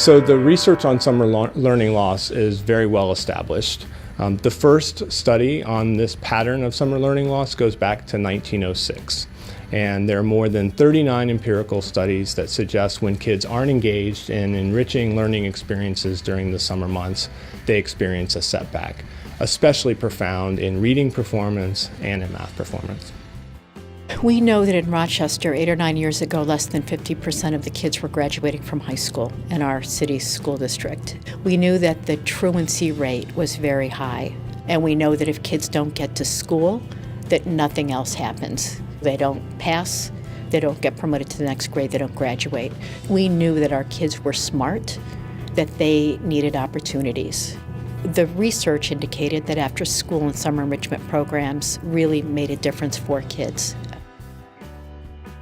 So the research on summer learning loss is very well established. The first study on this pattern of summer learning loss goes back to 1906. And there are more than 39 empirical studies that suggest when kids aren't engaged in enriching learning experiences during the summer months, they experience a setback, especially profound in reading performance and in math performance. We know that in Rochester, 8 or 9 years ago, less than 50% of the kids were graduating from high school in our city's school district. We knew that the truancy rate was very high, and we know that if kids don't get to school, that nothing else happens. They don't pass, they don't get promoted to the next grade, they don't graduate. We knew that our kids were smart, that they needed opportunities. The research indicated that after school and summer enrichment programs really made a difference for kids.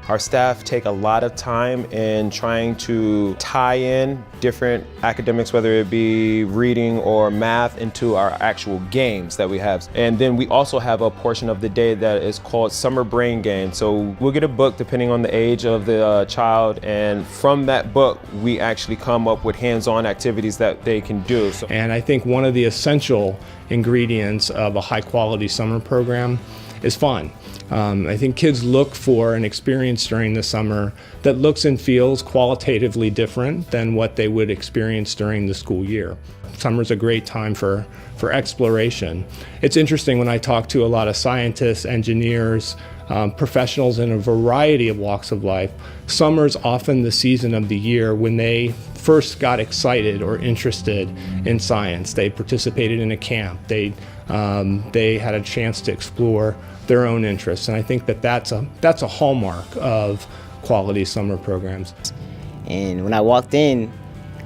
Our staff take a lot of time in trying to tie in different academics, whether it be reading or math, into our actual games that we have. And then we also have a portion of the day that is called Summer Brain Game. So we'll get a book depending on the age of the child, and from that book we actually come up with hands-on activities that they can do. And I think one of the essential ingredients of a high-quality summer program is fun. I think kids look for an experience during the summer that looks and feels qualitatively different than what they would experience during the school year. Summer's a great time for exploration. It's interesting when I talk to a lot of scientists, engineers, professionals in a variety of walks of life, summer's often the season of the year when they first got excited or interested in science. They participated in a camp. They had a chance to explore their own interests, and I think that that's a hallmark of quality summer programs. And when I walked in,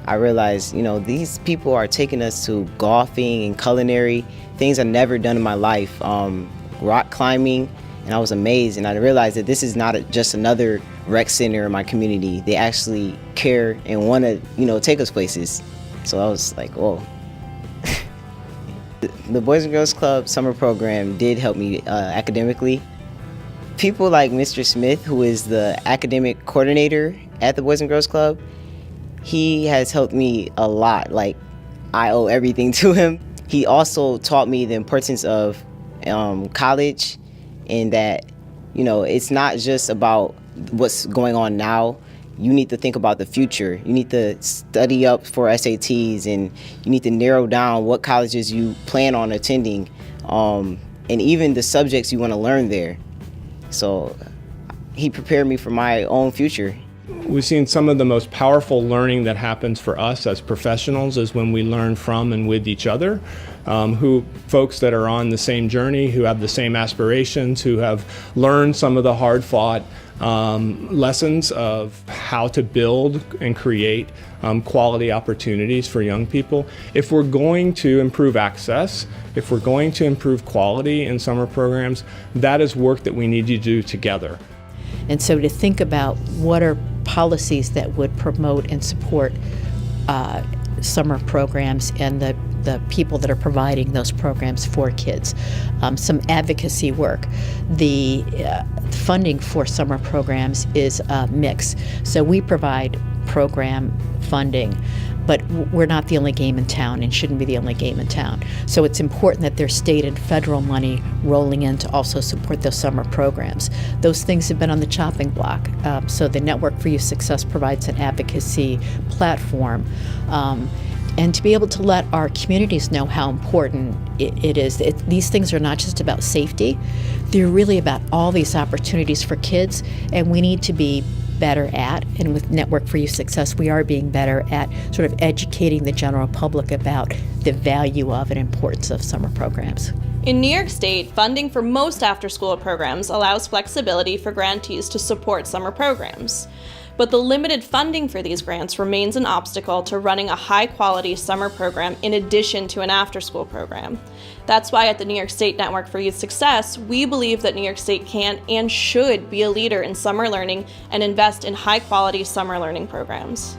I realized, these people are taking us to golfing and culinary, things I've never done in my life, rock climbing, and I was amazed. And I realized that this is not just another rec center in my community. They actually care and want to, take us places. So I was like, whoa. The Boys and Girls Club summer program did help me academically. People like Mr. Smith, who is the academic coordinator at the Boys and Girls Club, he has helped me a lot. Like, I owe everything to him. He also taught me the importance of college, and that, it's not just about what's going on now. You need to think about the future. You need to study up for SATs, and you need to narrow down what colleges you plan on attending, and even the subjects you want to learn there. So he prepared me for my own future. We've seen some of the most powerful learning that happens for us as professionals is when we learn from and with each other, folks that are on the same journey, who have the same aspirations, who have learned some of the hard-fought lessons of how to build and create quality opportunities for young people. If we're going to improve access, if we're going to improve quality in summer programs, that is work that we need to do together. And so to think about what are policies that would promote and support summer programs and the people that are providing those programs for kids. Some advocacy work. The funding for summer programs is a mix. So we provide program funding, but we're not the only game in town and shouldn't be the only game in town. So it's important that there's state and federal money rolling in to also support those summer programs. Those things have been on the chopping block. So the Network for Youth Success provides an advocacy platform. And to be able to let our communities know how important it is. These things are not just about safety. They're really about all these opportunities for kids, and we need to be better at, and with Network for Youth Success, we are being better at sort of educating the general public about the value of and importance of summer programs. In New York State, funding for most after-school programs allows flexibility for grantees to support summer programs. But the limited funding for these grants remains an obstacle to running a high-quality summer program in addition to an after-school program. That's why at the New York State Network for Youth Success, we believe that New York State can and should be a leader in summer learning and invest in high-quality summer learning programs.